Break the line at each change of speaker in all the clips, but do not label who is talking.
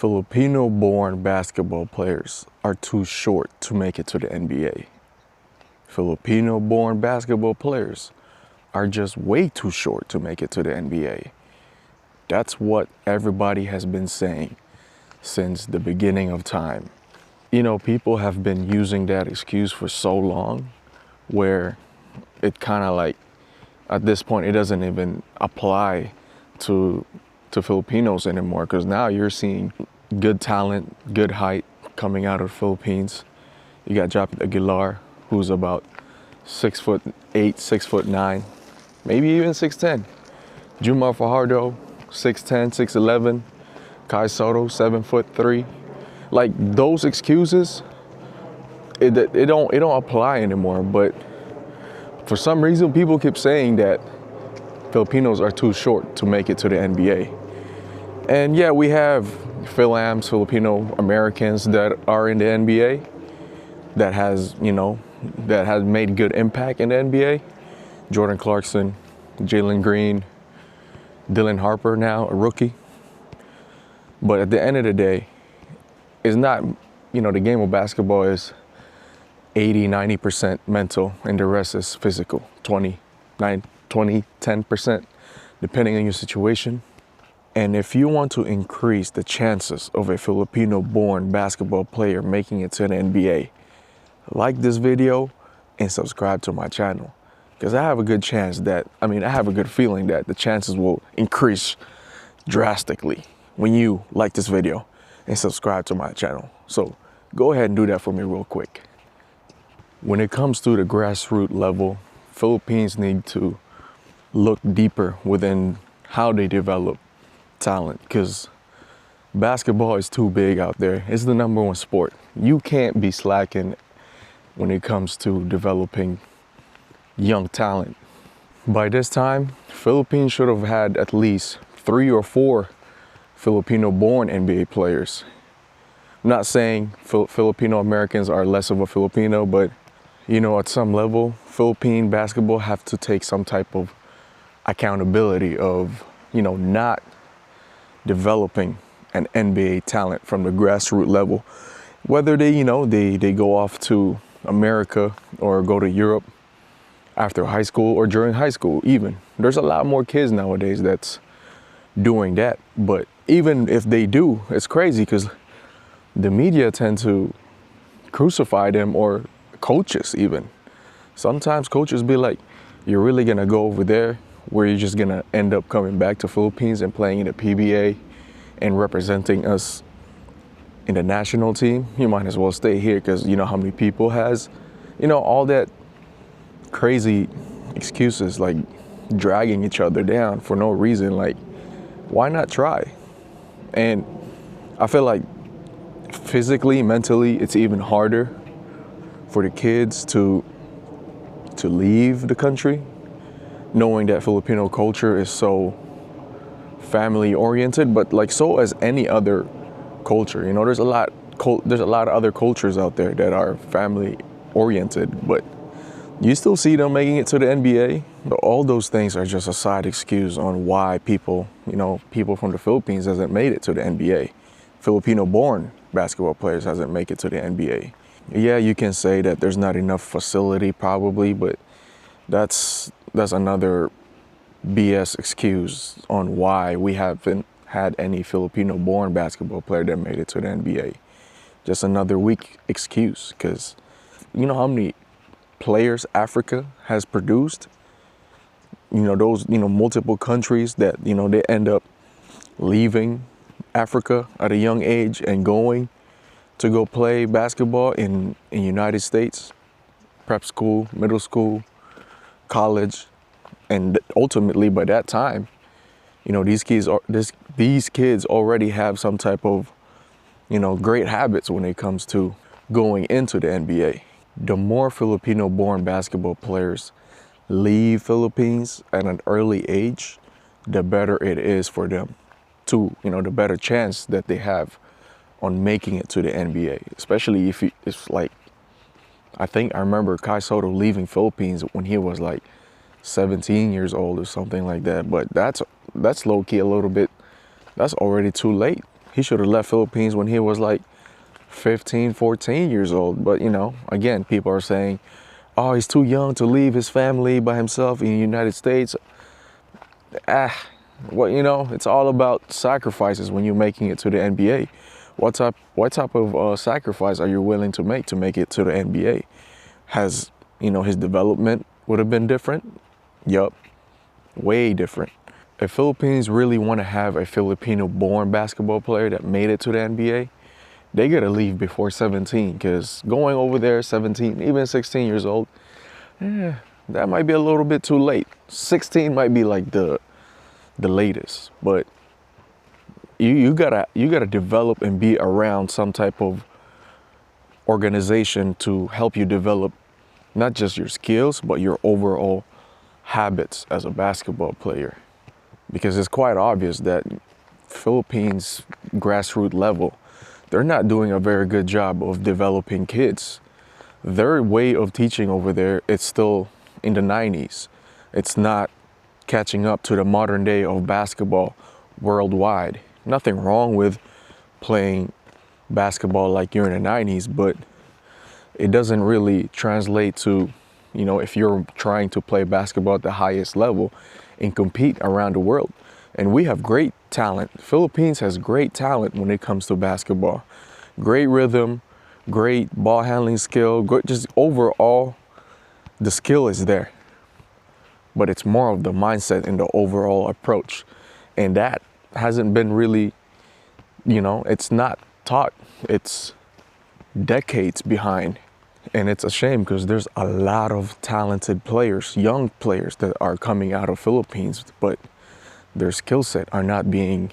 Filipino-born basketball players are too short to make it to the NBA. Filipino-born basketball players are just way too short to make it to the NBA. That's what everybody has been saying since the beginning of time. You know, people have been using that excuse for so long where it kind of like, at this point, it doesn't even apply to Filipinos anymore, because now you're seeing good talent, good height coming out of the Philippines. You got Japit Aguilar, who's about 6'8", 6'9", maybe even 6'10". Jumar Fajardo, 6'10", 6'11". Kai Soto, 7'3". Like, those excuses, it don't apply anymore. But for some reason, people keep saying that Filipinos are too short to make it to the NBA. And yeah, we have Philams, Filipino Americans that are in the NBA that has made good impact in the NBA. Jordan Clarkson, Jalen Green, Dylan Harper now, a rookie. But at the end of the day, it's not, the game of basketball is 80-90% mental and the rest is physical, 10%, depending on your situation. And if you want to increase the chances of a Filipino-born basketball player making it to the NBA, like this video and subscribe to my channel. Because I have a good chance I have a good feeling that the chances will increase drastically when you like this video and subscribe to my channel. So go ahead and do that for me real quick. When it comes to the grassroots level, Philippines need to look deeper within how they develop talent, because basketball is too big out there. It's the #1 sport. You can't be slacking when it comes to developing young talent. By this time, Philippines should have had at least 3 or 4 Filipino-born NBA players. I'm not saying Filipino Americans are less of a Filipino, but at some level, Philippine basketball have to take some type of accountability of, not developing an NBA talent from the grassroots level. Whether they go off to America or go to Europe after high school or during high school even. There's a lot more kids nowadays that's doing that. But even if they do, it's crazy because the media tend to crucify them, or coaches even. Sometimes coaches be like, you're really gonna go over there where you're just gonna end up coming back to Philippines and playing in the PBA and representing us in the national team? You might as well stay here, because you know how many people has, all that crazy excuses, like dragging each other down for no reason. Like, why not try? And I feel like physically, mentally, it's even harder for the kids to leave the country, knowing that Filipino culture is so family oriented, but like so as any other culture. There's a lot of other cultures out there that are family oriented, but you still see them making it to the NBA. But all those things are just a side excuse on why people from the Philippines hasn't made it to the NBA. Filipino-born basketball players hasn't made it to the NBA. Yeah, you can say that there's not enough facility probably, but that's another BS excuse on why we haven't had any Filipino-born basketball player that made it to the NBA. Just another weak excuse, because you know how many players Africa has produced? Those, multiple countries that, they end up leaving Africa at a young age and going to go play basketball in United States, prep school, middle school, college. And ultimately, by that time, these kids already have some type of, great habits when it comes to going into the NBA. The more Filipino-born basketball players leave Philippines at an early age, the better it is for them to, the better chance that they have on making it to the NBA. Especially if it's like, I remember Kai Soto leaving Philippines when he was like 17 years old or something like that. But that's low-key a little bit, that's already too late He should have left Philippines when he was like 15, 14 years old. But, you know, again, people are saying, oh, he's too young to leave his family by himself in the United States. Well, you know, it's all about sacrifices when you're making it to the NBA. What type of sacrifice are you willing to make it to the NBA? Has, you know, his development would have been different? Yup, way different. If Philippines really want to have a Filipino-born basketball player that made it to the NBA, they gotta leave before 17, because going over there 17, even 16 years old, that might be a little bit too late. 16 might be like the latest, but you gotta develop and be around some type of organization to help you develop not just your skills, but your overall habits as a basketball player. Because it's quite obvious that Philippines grassroots level, they're not doing a very good job of developing kids. Their way of teaching over there, it's still in the 90s. It's not catching up to the modern day of basketball worldwide. Nothing wrong with playing basketball like you're in the 90s, but it doesn't really translate to, you know, if you're trying to play basketball at the highest level and compete around the world. And we have great talent. Philippines has great talent when it comes to basketball. Great rhythm, great ball handling skill, just overall, the skill is there. But it's more of the mindset and the overall approach. And that hasn't been really, you know, it's not taught. It's decades behind. And it's a shame because there's a lot of talented players, young players that are coming out of Philippines, but their skill set are not being,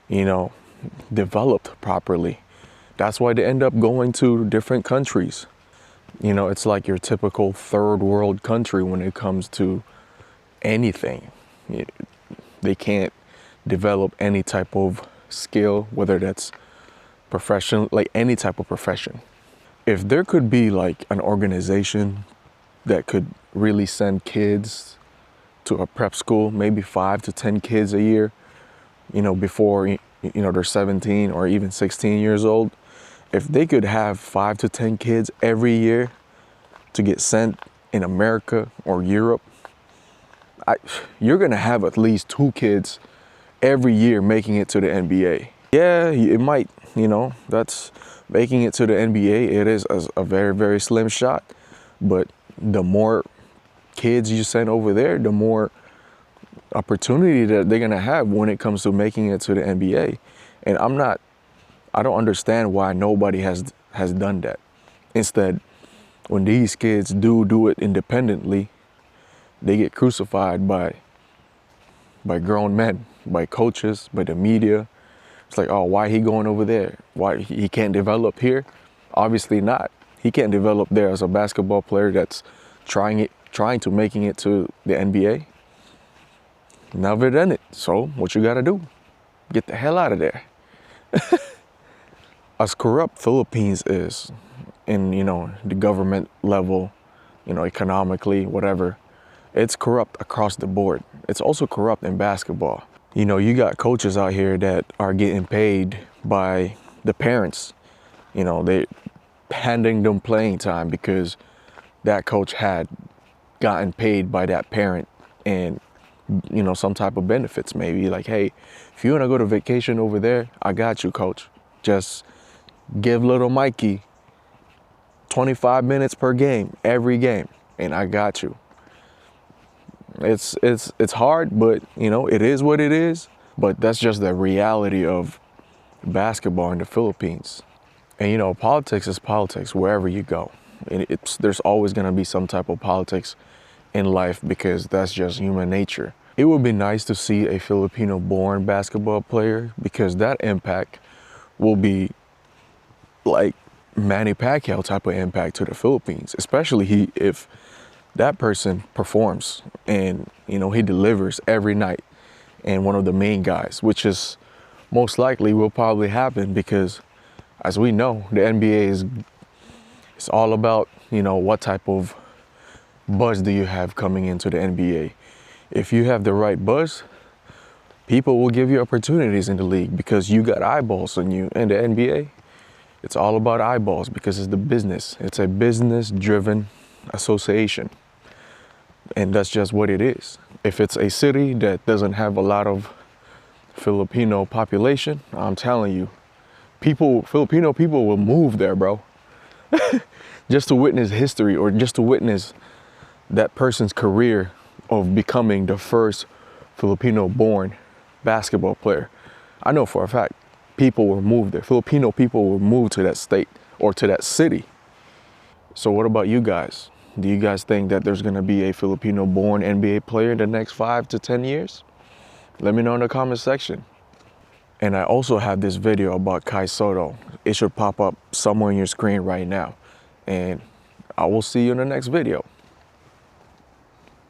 you know, developed properly. That's why they end up going to different countries. You know, it's like your typical third world country when it comes to anything. They can't develop any type of skill, whether that's profession, like any type of profession. If there could be like an organization that could really send kids to a prep school, maybe 5 to 10 kids a year, you know, before, you know, they're 17 or even 16 years old. If they could have 5 to 10 kids every year to get sent in America or Europe, you're gonna have at least 2 kids every year making it to the NBA. Yeah, it might, you know, that's making it to the NBA. It is a very, very slim shot, but the more kids you send over there, the more opportunity that they're gonna have when it comes to making it to the NBA. And I don't understand why nobody has done that. Instead, when these kids do it independently, they get crucified by grown men, by coaches, by the media. It's like, oh, why he going over there? Why he can't develop here? Obviously not. He can't develop there as a basketball player that's trying to making it to the NBA. Never done it. So what you gotta do? Get the hell out of there. As corrupt Philippines is in, you know, the government level, you know, economically, whatever, it's corrupt across the board. It's also corrupt in basketball. You know, you got coaches out here that are getting paid by the parents. You know, they handing them playing time because that coach had gotten paid by that parent and, you know, some type of benefits maybe. Like, hey, if you want to go to vacation over there, I got you, coach. Just give little Mikey 25 minutes per game, every game, and I got you. It's hard, but, you know, it is what it is. But that's just the reality of basketball in the Philippines. And, you know, politics is politics wherever you go. And there's always going to be some type of politics in life because that's just human nature. It would be nice to see a Filipino-born basketball player because that impact will be like Manny Pacquiao type of impact to the Philippines, especially if that person performs and, you know, he delivers every night and one of the main guys, which is most likely will probably happen because, as we know, the NBA it's all about, you know, what type of buzz do you have coming into the NBA. If you have the right buzz, People will give you opportunities in the league because you got eyeballs on you. In the NBA, it's all about eyeballs because it's the business. It's a business-driven association. And that's just what it is. If it's a city that doesn't have a lot of Filipino population, I'm telling you, Filipino people will move there, bro. Just to witness history or just to witness that person's career of becoming the first Filipino-born basketball player. I know for a fact people will move there. Filipino people will move to that state or to that city. So what about you guys? Do you guys think that there's going to be a Filipino-born NBA player in the next 5 to 10 years? Let me know in the comment section. And I also have this video about Kai Soto. It should pop up somewhere on your screen right now. And I will see you in the next video.